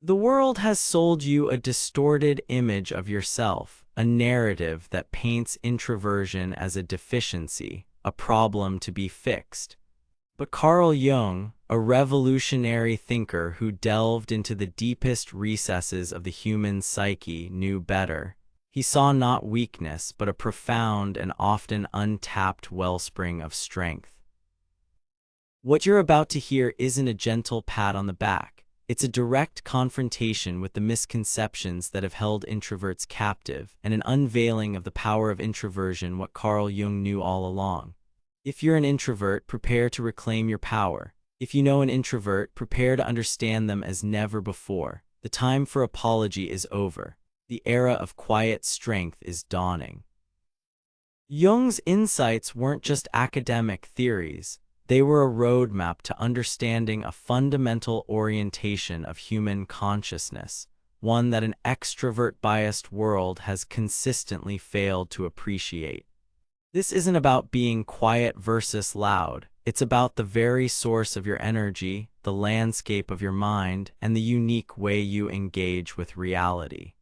The world has sold you a distorted image of yourself, a narrative that paints introversion as a deficiency, a problem to be fixed. But Carl Jung, a revolutionary thinker who delved into the deepest recesses of the human psyche, knew better. He saw not weakness, but a profound and often untapped wellspring of strength. What you're about to hear isn't a gentle pat on the back. It's a direct confrontation with the misconceptions that have held introverts captive and an unveiling of the power of introversion, what Carl Jung knew all along. If you're an introvert, prepare to reclaim your power. If you know an introvert, prepare to understand them as never before. The time for apology is over. The era of quiet strength is dawning. Jung's insights weren't just academic theories. They were a roadmap to understanding a fundamental orientation of human consciousness, one that an extrovert-biased world has consistently failed to appreciate. This isn't about being quiet versus loud. It's about the very source of your energy, the landscape of your mind, and the unique way you engage with reality.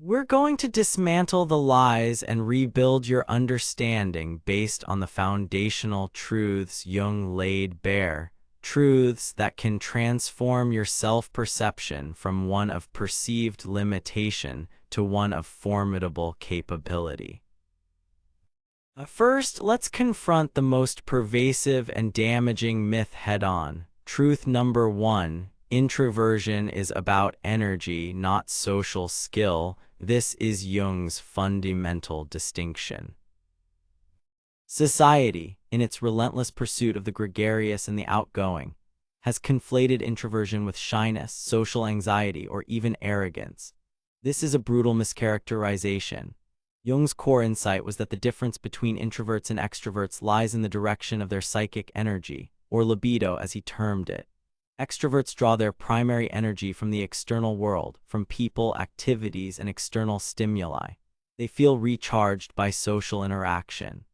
We're going to dismantle the lies and rebuild your understanding based on the foundational truths Jung laid bare, truths that can transform your self-perception from one of perceived limitation to one of formidable capability. First, let's confront the most pervasive and damaging myth head-on. Truth number 1, introversion is about energy, not social skill. This is Jung's fundamental distinction. Society, in its relentless pursuit of the gregarious and the outgoing, has conflated introversion with shyness, social anxiety, or even arrogance. This is a brutal mischaracterization. Jung's core insight was that the difference between introverts and extroverts lies in the direction of their psychic energy, or libido as he termed it. Extroverts draw their primary energy from the external world, from people, activities, and external stimuli. They feel recharged by social interaction.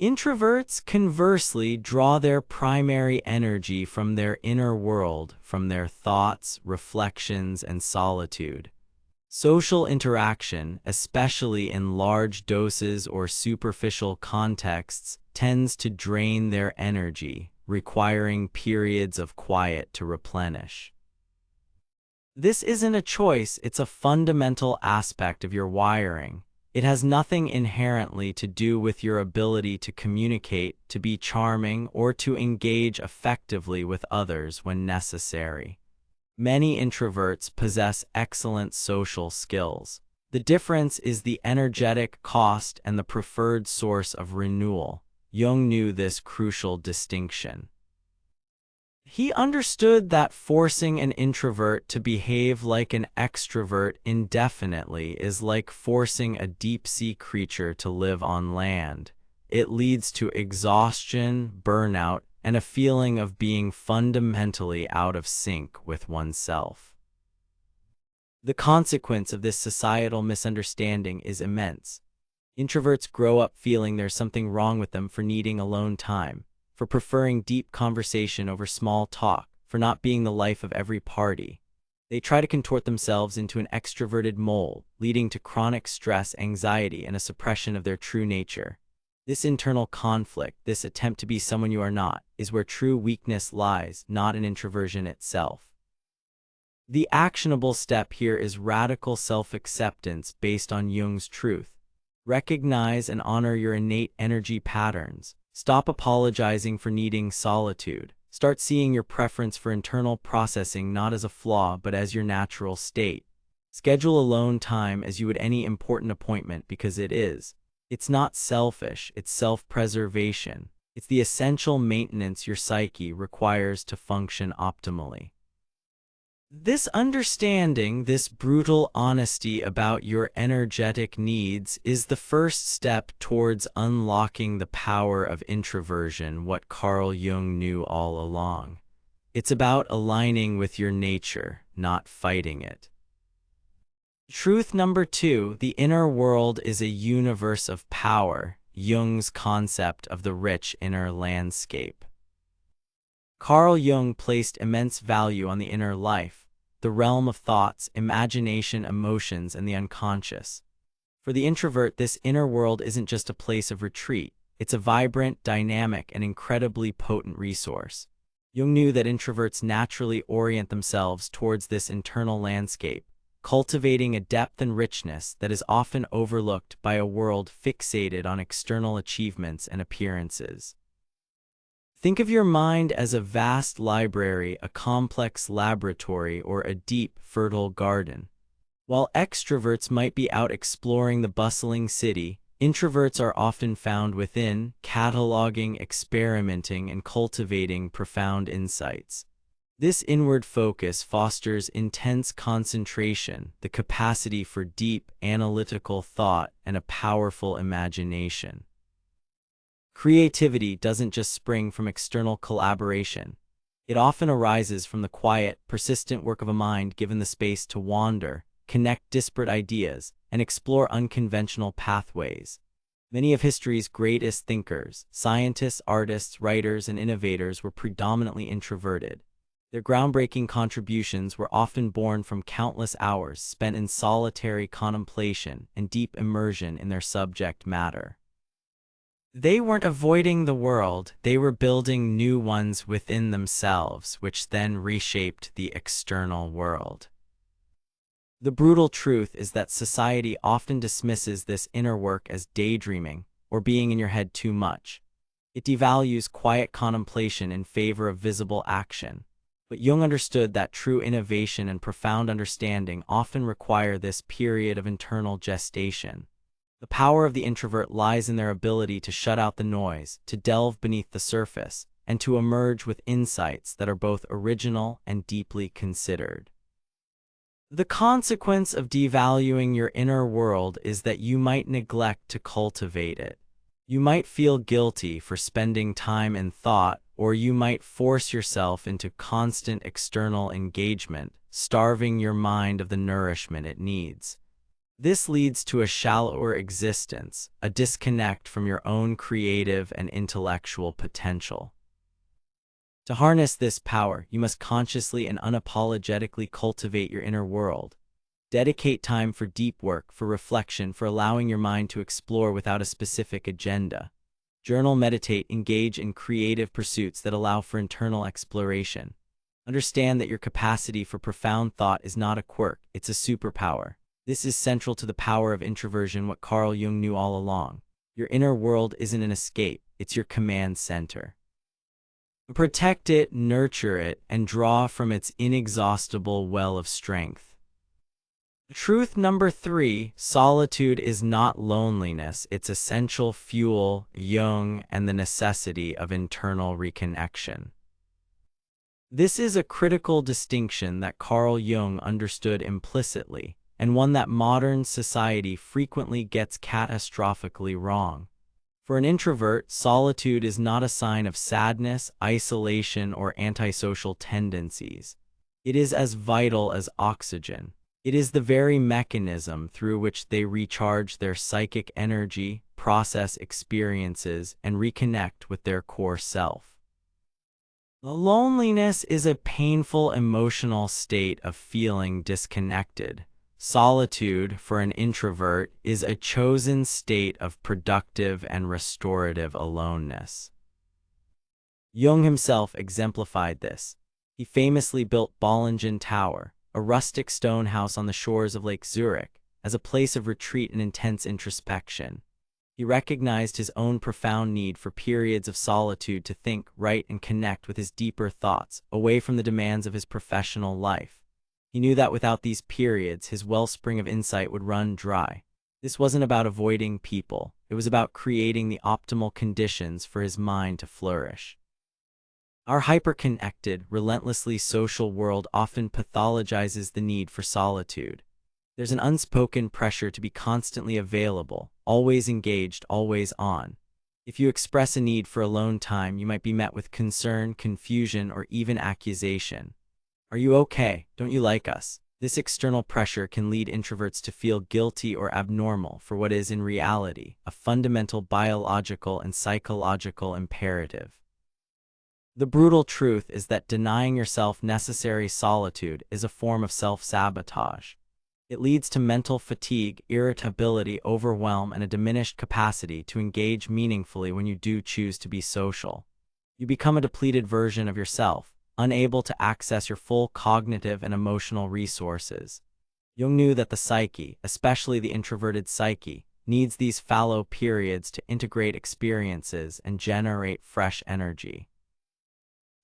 Introverts, conversely, draw their primary energy from their inner world, from their thoughts, reflections, and solitude. Social interaction, especially in large doses or superficial contexts, tends to drain their energy, requiring periods of quiet to replenish. This isn't a choice, it's a fundamental aspect of your wiring. It has nothing inherently to do with your ability to communicate, to be charming, or to engage effectively with others when necessary. Many introverts possess excellent social skills. The difference is the energetic cost and the preferred source of renewal. Jung knew this crucial distinction. He understood that forcing an introvert to behave like an extrovert indefinitely is like forcing a deep-sea creature to live on land. It leads to exhaustion, burnout, and a feeling of being fundamentally out of sync with oneself. The consequence of this societal misunderstanding is immense. Introverts grow up feeling there's something wrong with them for needing alone time, for preferring deep conversation over small talk, for not being the life of every party. They try to contort themselves into an extroverted mold, leading to chronic stress, anxiety, and a suppression of their true nature. This internal conflict, this attempt to be someone you are not, is where true weakness lies, not in introversion itself. The actionable step here is radical self-acceptance based on Jung's truth. Recognize and honor your innate energy patterns. Stop apologizing for needing solitude. Start seeing your preference for internal processing not as a flaw but as your natural state. Schedule alone time as you would any important appointment because it is. It's not selfish, it's self-preservation. It's the essential maintenance your psyche requires to function optimally. This understanding, this brutal honesty about your energetic needs is the first step towards unlocking the power of introversion, what Carl Jung knew all along. It's about aligning with your nature, not fighting it. Truth number 2, the inner world is a universe of power, Jung's concept of the rich inner landscape. Carl Jung placed immense value on the inner life, the realm of thoughts, imagination, emotions, and the unconscious. For the introvert, this inner world isn't just a place of retreat. It's a vibrant, dynamic, and incredibly potent resource. Jung knew that introverts naturally orient themselves towards this internal landscape, cultivating a depth and richness that is often overlooked by a world fixated on external achievements and appearances. Think of your mind as a vast library, a complex laboratory, or a deep, fertile garden. While extroverts might be out exploring the bustling city, introverts are often found within, cataloging, experimenting, and cultivating profound insights. This inward focus fosters intense concentration, the capacity for deep, analytical thought, and a powerful imagination. Creativity doesn't just spring from external collaboration. It often arises from the quiet, persistent work of a mind given the space to wander, connect disparate ideas, and explore unconventional pathways. Many of history's greatest thinkers, scientists, artists, writers, and innovators were predominantly introverted. Their groundbreaking contributions were often born from countless hours spent in solitary contemplation and deep immersion in their subject matter. They weren't avoiding the world, they were building new ones within themselves, which then reshaped the external world. The brutal truth is that society often dismisses this inner work as daydreaming or being in your head too much. It devalues quiet contemplation in favor of visible action. But Jung understood that true innovation and profound understanding often require this period of internal gestation. The power of the introvert lies in their ability to shut out the noise, to delve beneath the surface, and to emerge with insights that are both original and deeply considered. The consequence of devaluing your inner world is that you might neglect to cultivate it. You might feel guilty for spending time in thought, or you might force yourself into constant external engagement, starving your mind of the nourishment it needs. This leads to a shallower existence, a disconnect from your own creative and intellectual potential. To harness this power, you must consciously and unapologetically cultivate your inner world. Dedicate time for deep work, for reflection, for allowing your mind to explore without a specific agenda. Journal, meditate, engage in creative pursuits that allow for internal exploration. Understand that your capacity for profound thought is not a quirk, it's a superpower. This is central to the power of introversion, what Carl Jung knew all along. Your inner world isn't an escape, it's your command center. Protect it, nurture it, and draw from its inexhaustible well of strength. Truth number 3, solitude is not loneliness, it's essential fuel, Jung, and the necessity of internal reconnection. This is a critical distinction that Carl Jung understood implicitly, and one that modern society frequently gets catastrophically wrong. For an introvert, solitude is not a sign of sadness, isolation, or antisocial tendencies. It is as vital as oxygen. It is the very mechanism through which they recharge their psychic energy, process experiences, and reconnect with their core self. Loneliness is a painful emotional state of feeling disconnected. Solitude, for an introvert, is a chosen state of productive and restorative aloneness. Jung himself exemplified this. He famously built Bollingen Tower, a rustic stone house on the shores of Lake Zurich, as a place of retreat and intense introspection. He recognized his own profound need for periods of solitude to think, write, and connect with his deeper thoughts, away from the demands of his professional life. He knew that without these periods, his wellspring of insight would run dry. This wasn't about avoiding people. It was about creating the optimal conditions for his mind to flourish. Our hyperconnected, relentlessly social world often pathologizes the need for solitude. There's an unspoken pressure to be constantly available, always engaged, always on. If you express a need for alone time, you might be met with concern, confusion, or even accusation. Are you okay? Don't you like us? This external pressure can lead introverts to feel guilty or abnormal for what is in reality a fundamental biological and psychological imperative. The brutal truth is that denying yourself necessary solitude is a form of self-sabotage. It leads to mental fatigue, irritability, overwhelm, and a diminished capacity to engage meaningfully when you do choose to be social. You become a depleted version of yourself, unable to access your full cognitive and emotional resources. Jung knew that the psyche, especially the introverted psyche, needs these fallow periods to integrate experiences and generate fresh energy.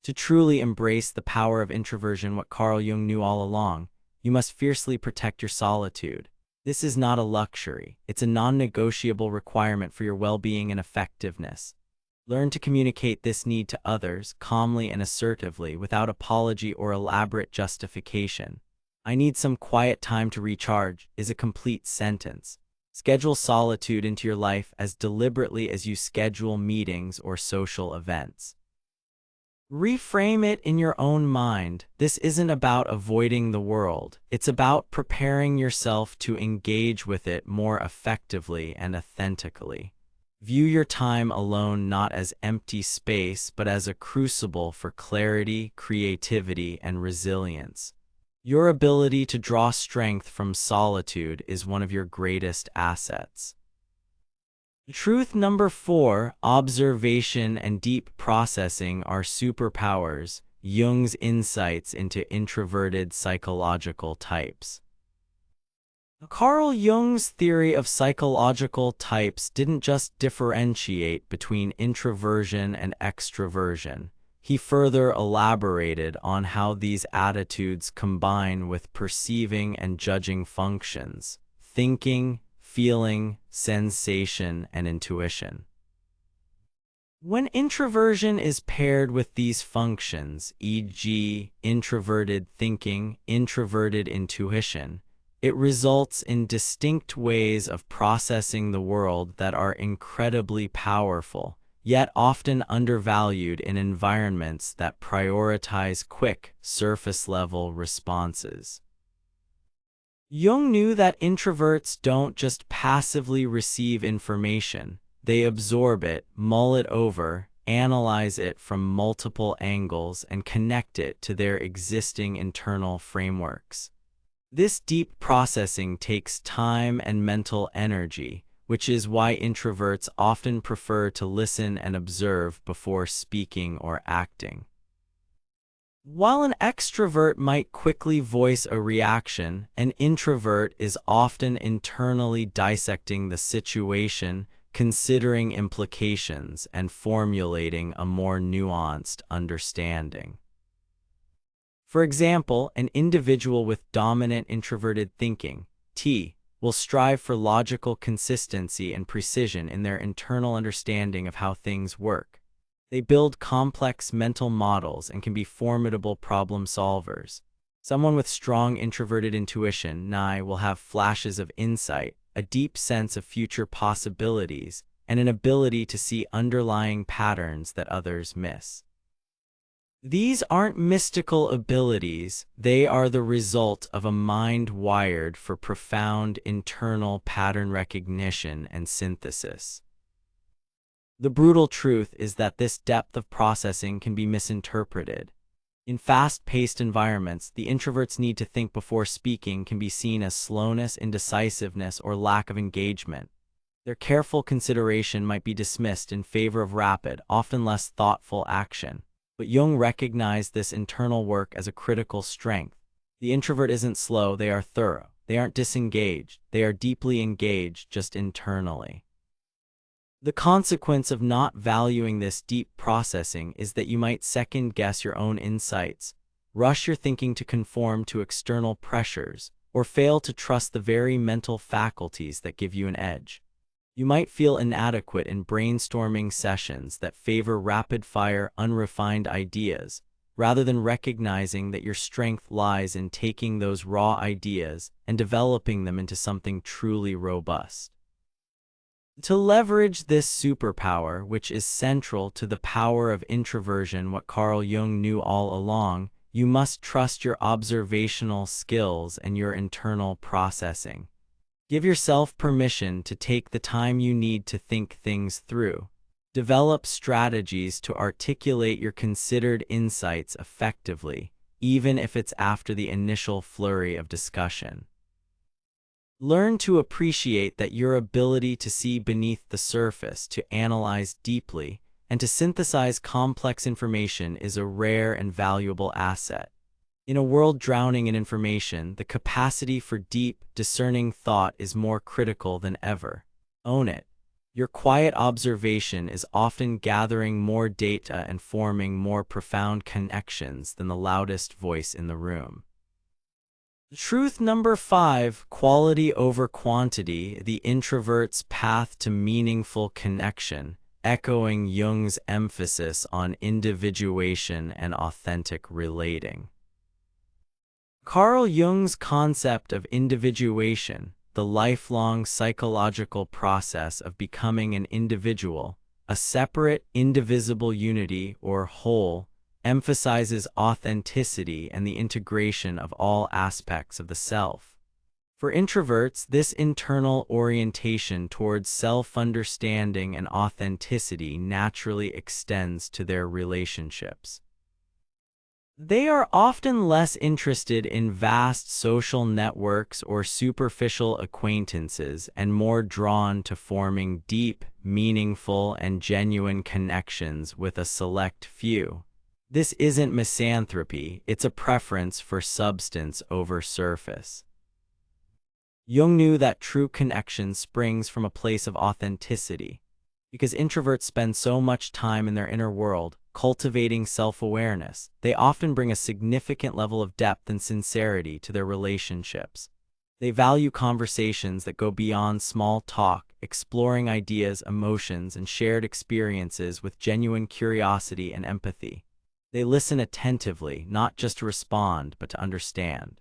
To truly embrace the power of introversion, what Carl Jung knew all along, you must fiercely protect your solitude. This is not a luxury, it's a non-negotiable requirement for your well-being and effectiveness. Learn to communicate this need to others calmly and assertively without apology or elaborate justification. "I need some quiet time to recharge" is a complete sentence. Schedule solitude into your life as deliberately as you schedule meetings or social events. Reframe it in your own mind. This isn't about avoiding the world. It's about preparing yourself to engage with it more effectively and authentically. View your time alone not as empty space, but as a crucible for clarity, creativity, and resilience. Your ability to draw strength from solitude is one of your greatest assets. Truth number 4, observation and deep processing are superpowers. Jung's insights into introverted psychological types. Carl Jung's theory of psychological types didn't just differentiate between introversion and extroversion. He further elaborated on how these attitudes combine with perceiving and judging functions, thinking, feeling, sensation, and intuition. When introversion is paired with these functions, e.g., introverted thinking, introverted intuition, it results in distinct ways of processing the world that are incredibly powerful, yet often undervalued in environments that prioritize quick, surface-level responses. Jung knew that introverts don't just passively receive information, they absorb it, mull it over, analyze it from multiple angles, and connect it to their existing internal frameworks. This deep processing takes time and mental energy, which is why introverts often prefer to listen and observe before speaking or acting. While an extrovert might quickly voice a reaction, an introvert is often internally dissecting the situation, considering implications, and formulating a more nuanced understanding. For example, an individual with dominant introverted thinking, T, will strive for logical consistency and precision in their internal understanding of how things work. They build complex mental models and can be formidable problem solvers. Someone with strong introverted intuition, Ni, will have flashes of insight, a deep sense of future possibilities, and an ability to see underlying patterns that others miss. These aren't mystical abilities, they are the result of a mind wired for profound internal pattern recognition and synthesis. The brutal truth is that this depth of processing can be misinterpreted. In fast-paced environments, the introvert's need to think before speaking can be seen as slowness, indecisiveness, or lack of engagement. Their careful consideration might be dismissed in favor of rapid, often less thoughtful action. But Jung recognized this internal work as a critical strength. The introvert isn't slow, they are thorough. They aren't disengaged, they are deeply engaged, just internally. The consequence of not valuing this deep processing is that you might second-guess your own insights, rush your thinking to conform to external pressures, or fail to trust the very mental faculties that give you an edge. You might feel inadequate in brainstorming sessions that favor rapid-fire, unrefined ideas, rather than recognizing that your strength lies in taking those raw ideas and developing them into something truly robust. To leverage this superpower, which is central to the power of introversion, what Carl Jung knew all along, you must trust your observational skills and your internal processing. Give yourself permission to take the time you need to think things through. Develop strategies to articulate your considered insights effectively, even if it's after the initial flurry of discussion. Learn to appreciate that your ability to see beneath the surface, to analyze deeply, and to synthesize complex information is a rare and valuable asset. In a world drowning in information, the capacity for deep, discerning thought is more critical than ever. Own it. Your quiet observation is often gathering more data and forming more profound connections than the loudest voice in the room. Truth number 5, quality over quantity, the introvert's path to meaningful connection, echoing Jung's emphasis on individuation and authentic relating. Carl Jung's concept of individuation, the lifelong psychological process of becoming an individual, a separate, indivisible unity or whole, emphasizes authenticity and the integration of all aspects of the self. For introverts, this internal orientation towards self-understanding and authenticity naturally extends to their relationships. They are often less interested in vast social networks or superficial acquaintances and more drawn to forming deep, meaningful, and genuine connections with a select few. This isn't misanthropy, it's a preference for substance over surface. Jung knew that true connection springs from a place of authenticity. Because introverts spend so much time in their inner world, cultivating self-awareness, they often bring a significant level of depth and sincerity to their relationships. They value conversations that go beyond small talk, exploring ideas, emotions, and shared experiences with genuine curiosity and empathy. They listen attentively, not just to respond, but to understand.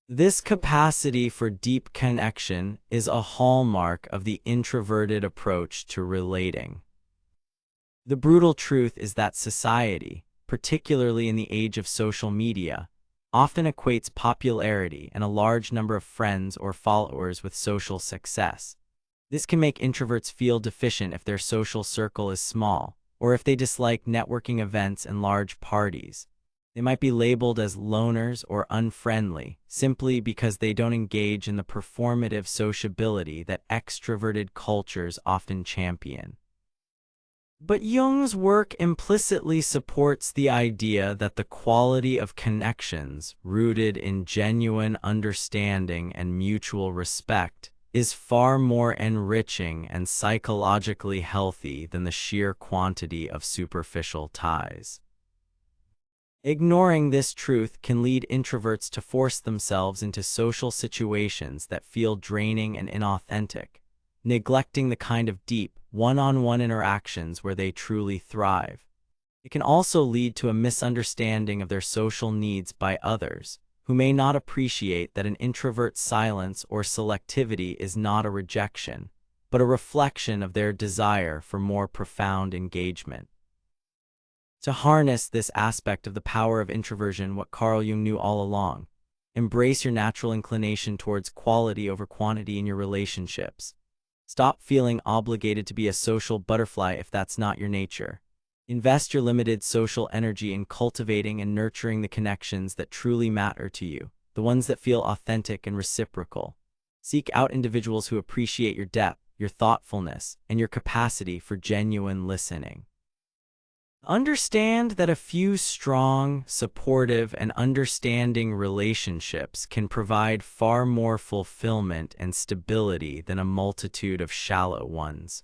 This capacity for deep connection is a hallmark of the introverted approach to relating. The brutal truth is that society, particularly in the age of social media, often equates popularity and a large number of friends or followers with social success. This can make introverts feel deficient if their social circle is small, or if they dislike networking events and large parties. They might be labeled as loners or unfriendly, simply because they don't engage in the performative sociability that extroverted cultures often champion. But Jung's work implicitly supports the idea that the quality of connections, rooted in genuine understanding and mutual respect, is far more enriching and psychologically healthy than the sheer quantity of superficial ties. Ignoring this truth can lead introverts to force themselves into social situations that feel draining and inauthentic, neglecting the kind of deep, one-on-one interactions where they truly thrive. It can also lead to a misunderstanding of their social needs by others, who may not appreciate that an introvert's silence or selectivity is not a rejection, but a reflection of their desire for more profound engagement. To harness this aspect of the power of introversion, what Carl Jung knew all along, embrace your natural inclination towards quality over quantity in your relationships. Stop feeling obligated to be a social butterfly if that's not your nature. Invest your limited social energy in cultivating and nurturing the connections that truly matter to you, the ones that feel authentic and reciprocal. Seek out individuals who appreciate your depth, your thoughtfulness, and your capacity for genuine listening. Understand that a few strong, supportive, and understanding relationships can provide far more fulfillment and stability than a multitude of shallow ones.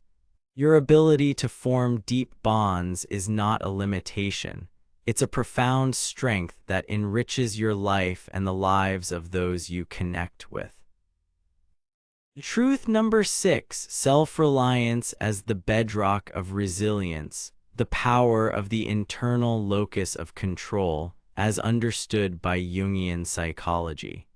Your ability to form deep bonds is not a limitation. It's a profound strength that enriches your life and the lives of those you connect with. Truth number 6, self-reliance as the bedrock of resilience. The power of the internal locus of control, as understood by Jungian psychology.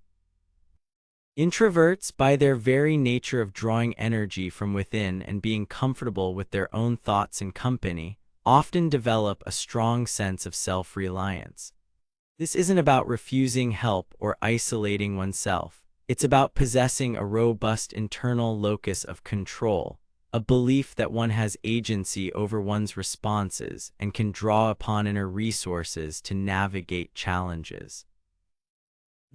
Introverts, by their very nature of drawing energy from within and being comfortable with their own thoughts and company, often develop a strong sense of self-reliance. This isn't about refusing help or isolating oneself. It's about possessing a robust internal locus of control, a belief that one has agency over one's responses and can draw upon inner resources to navigate challenges.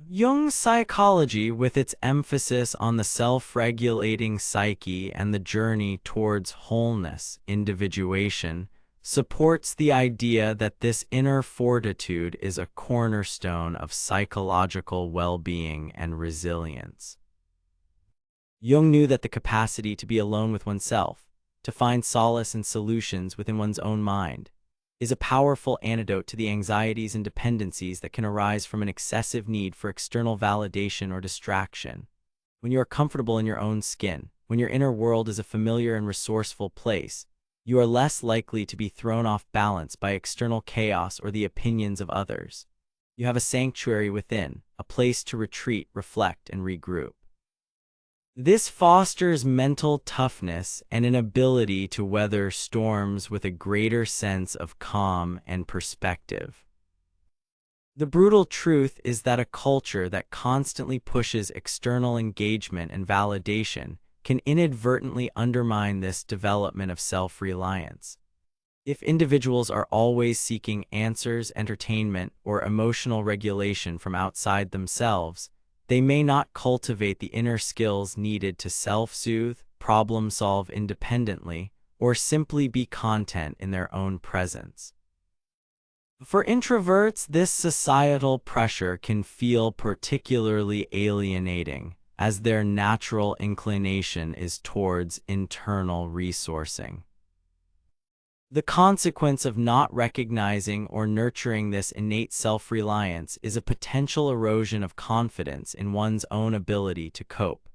Jung's psychology, with its emphasis on the self-regulating psyche and the journey towards wholeness, individuation, supports the idea that this inner fortitude is a cornerstone of psychological well-being and resilience. Jung knew that the capacity to be alone with oneself, to find solace and solutions within one's own mind, is a powerful antidote to the anxieties and dependencies that can arise from an excessive need for external validation or distraction. When you are comfortable in your own skin, when your inner world is a familiar and resourceful place, you are less likely to be thrown off balance by external chaos or the opinions of others. You have a sanctuary within, a place to retreat, reflect, and regroup. This fosters mental toughness and an ability to weather storms with a greater sense of calm and perspective. The brutal truth is that a culture that constantly pushes external engagement and validation can inadvertently undermine this development of self-reliance. If individuals are always seeking answers, entertainment, or emotional regulation from outside themselves, they may not cultivate the inner skills needed to self-soothe, problem-solve independently, or simply be content in their own presence. For introverts, this societal pressure can feel particularly alienating, as their natural inclination is towards internal resourcing. The consequence of not recognizing or nurturing this innate self-reliance is a potential erosion of confidence in one's own ability to cope.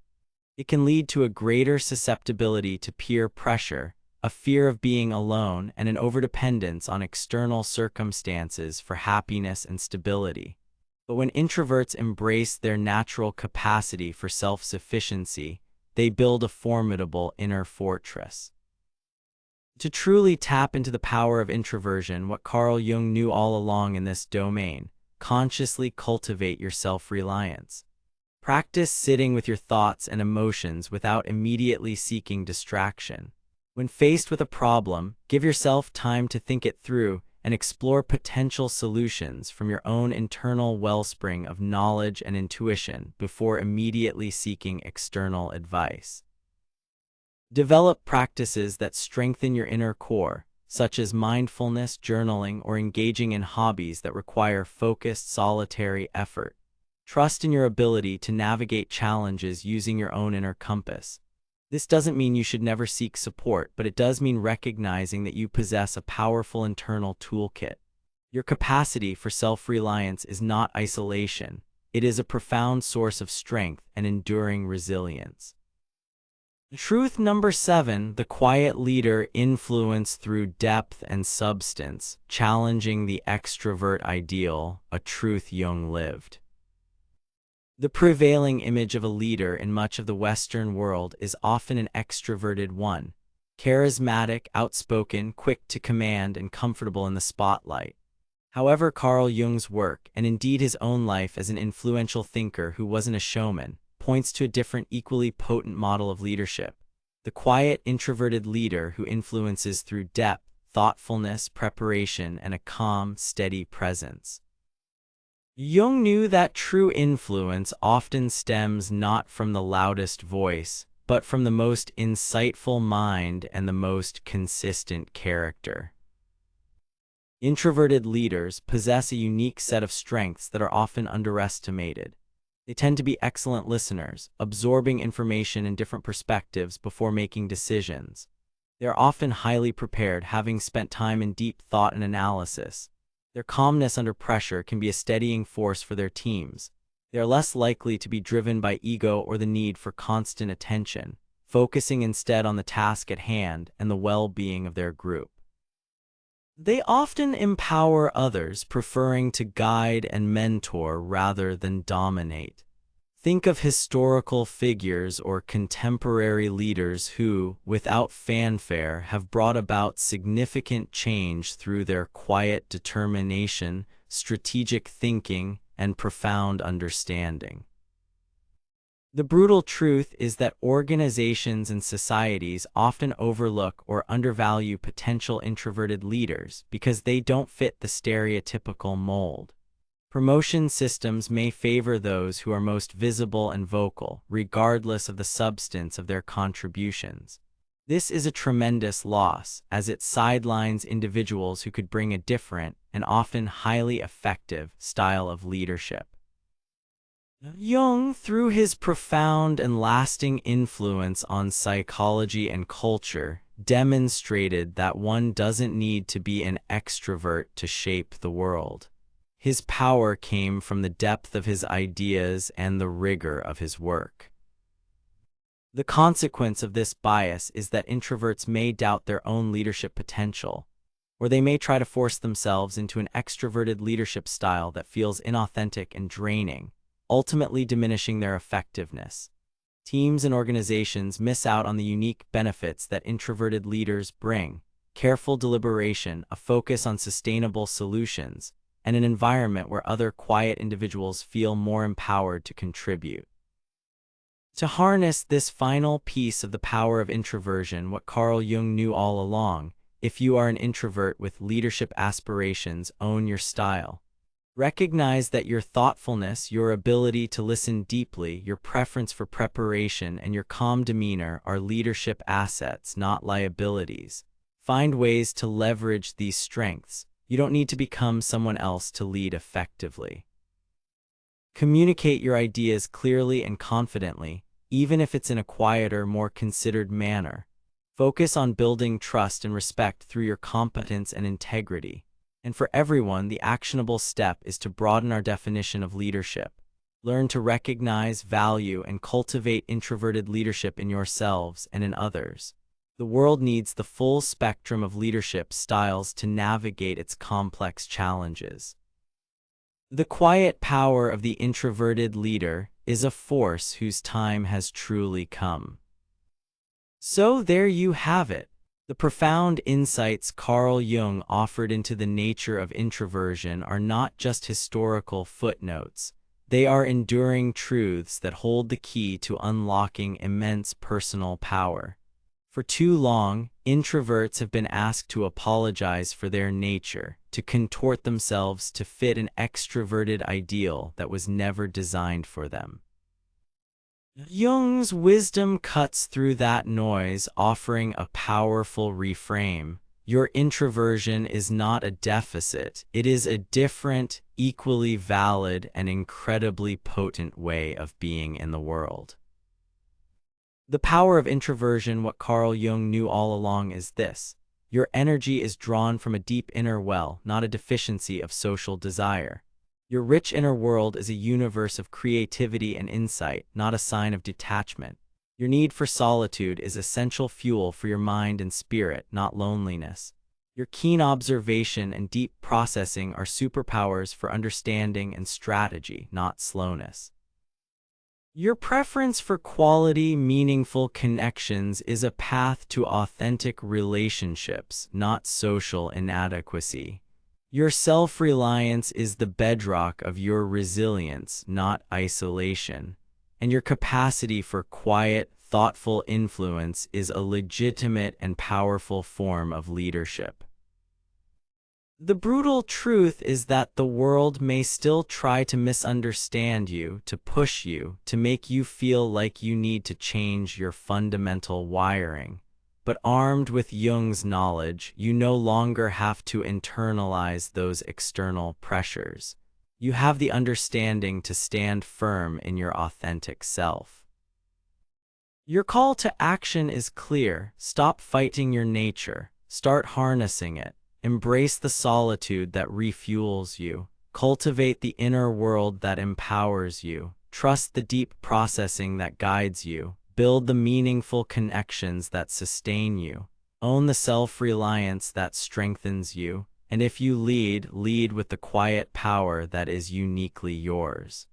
It can lead to a greater susceptibility to peer pressure, a fear of being alone, and an overdependence on external circumstances for happiness and stability. But when introverts embrace their natural capacity for self-sufficiency, they build a formidable inner fortress. To truly tap into the power of introversion, what Carl Jung knew all along in this domain, consciously cultivate your self-reliance. Practice sitting with your thoughts and emotions without immediately seeking distraction. When faced with a problem, give yourself time to think it through and explore potential solutions from your own internal wellspring of knowledge and intuition before immediately seeking external advice. Develop practices that strengthen your inner core, such as mindfulness, journaling, or engaging in hobbies that require focused, solitary effort. Trust in your ability to navigate challenges using your own inner compass. This doesn't mean you should never seek support, but it does mean recognizing that you possess a powerful internal toolkit. Your capacity for self-reliance is not isolation. It is a profound source of strength and enduring resilience. Truth number 7, the quiet leader influence through depth and substance, challenging the extrovert ideal, a truth Jung lived. The prevailing image of a leader in much of the Western world is often an extroverted one, charismatic, outspoken, quick to command, and comfortable in the spotlight. However, Carl Jung's work, and indeed his own life as an influential thinker who wasn't a showman, points to a different, equally potent model of leadership. The quiet, introverted leader who influences through depth, thoughtfulness, preparation, and a calm, steady presence. Jung knew that true influence often stems not from the loudest voice, but from the most insightful mind and the most consistent character. Introverted leaders possess a unique set of strengths that are often underestimated. They tend to be excellent listeners, absorbing information in different perspectives before making decisions. They are often highly prepared, having spent time in deep thought and analysis. Their calmness under pressure can be a steadying force for their teams. They are less likely to be driven by ego or the need for constant attention, focusing instead on the task at hand and the well-being of their group. They often empower others, preferring to guide and mentor rather than dominate. Think of historical figures or contemporary leaders who, without fanfare, have brought about significant change through their quiet determination, strategic thinking, and profound understanding. The brutal truth is that organizations and societies often overlook or undervalue potential introverted leaders because they don't fit the stereotypical mold. Promotion systems may favor those who are most visible and vocal, regardless of the substance of their contributions. This is a tremendous loss, as it sidelines individuals who could bring a different and often highly effective style of leadership. Jung, through his profound and lasting influence on psychology and culture, demonstrated that one doesn't need to be an extrovert to shape the world. His power came from the depth of his ideas and the rigor of his work. The consequence of this bias is that introverts may doubt their own leadership potential, or they may try to force themselves into an extroverted leadership style that feels inauthentic and draining, ultimately diminishing their effectiveness. Teams and organizations miss out on the unique benefits that introverted leaders bring: careful deliberation, a focus on sustainable solutions, and an environment where other quiet individuals feel more empowered to contribute. To harness this final piece of the power of introversion, what Carl Jung knew all along, if you are an introvert with leadership aspirations, own your style. Recognize that your thoughtfulness, your ability to listen deeply, your preference for preparation, and your calm demeanor are leadership assets, not liabilities. Find ways to leverage these strengths. You don't need to become someone else to lead effectively. Communicate your ideas clearly and confidently, even if it's in a quieter, more considered manner. Focus on building trust and respect through your competence and integrity. And for everyone, the actionable step is to broaden our definition of leadership. Learn to recognize, value, and cultivate introverted leadership in yourselves and in others. The world needs the full spectrum of leadership styles to navigate its complex challenges. The quiet power of the introverted leader is a force whose time has truly come. So there you have it. The profound insights Carl Jung offered into the nature of introversion are not just historical footnotes. They are enduring truths that hold the key to unlocking immense personal power. For too long, introverts have been asked to apologize for their nature, to contort themselves to fit an extroverted ideal that was never designed for them. Jung's wisdom cuts through that noise, offering a powerful reframe. Your introversion is not a deficit. It is a different, equally valid, and incredibly potent way of being in the world. The power of introversion, what Carl Jung knew all along, is this: your energy is drawn from a deep inner well, not a deficiency of social desire. Your rich inner world is a universe of creativity and insight, not a sign of detachment. Your need for solitude is essential fuel for your mind and spirit, not loneliness. Your keen observation and deep processing are superpowers for understanding and strategy, not slowness. Your preference for quality, meaningful connections is a path to authentic relationships, not social inadequacy. Your self-reliance is the bedrock of your resilience, not isolation. And your capacity for quiet, thoughtful influence is a legitimate and powerful form of leadership. The brutal truth is that the world may still try to misunderstand you, to push you, to make you feel like you need to change your fundamental wiring. But armed with Jung's knowledge, you no longer have to internalize those external pressures. You have the understanding to stand firm in your authentic self. Your call to action is clear. Stop fighting your nature. Start harnessing it. Embrace the solitude that refuels you. Cultivate the inner world that empowers you. Trust the deep processing that guides you. Build the meaningful connections that sustain you. Own the self-reliance that strengthens you. And if you lead, lead with the quiet power that is uniquely yours.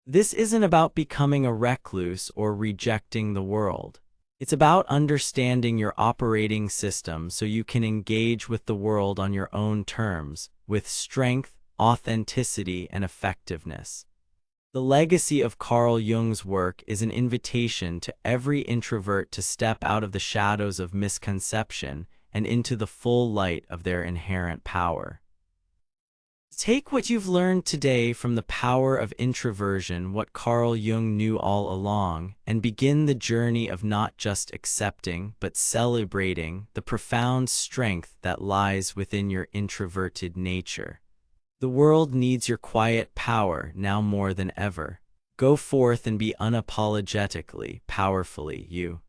This isn't about becoming a recluse or rejecting the world. It's about understanding your operating system so you can engage with the world on your own terms, with strength, authenticity, and effectiveness. The legacy of Carl Jung's work is an invitation to every introvert to step out of the shadows of misconception and into the full light of their inherent power. Take what you've learned today from the power of introversion, what Carl Jung knew all along, and begin the journey of not just accepting, but celebrating the profound strength that lies within your introverted nature. The world needs your quiet power now more than ever. Go forth and be unapologetically, powerfully you.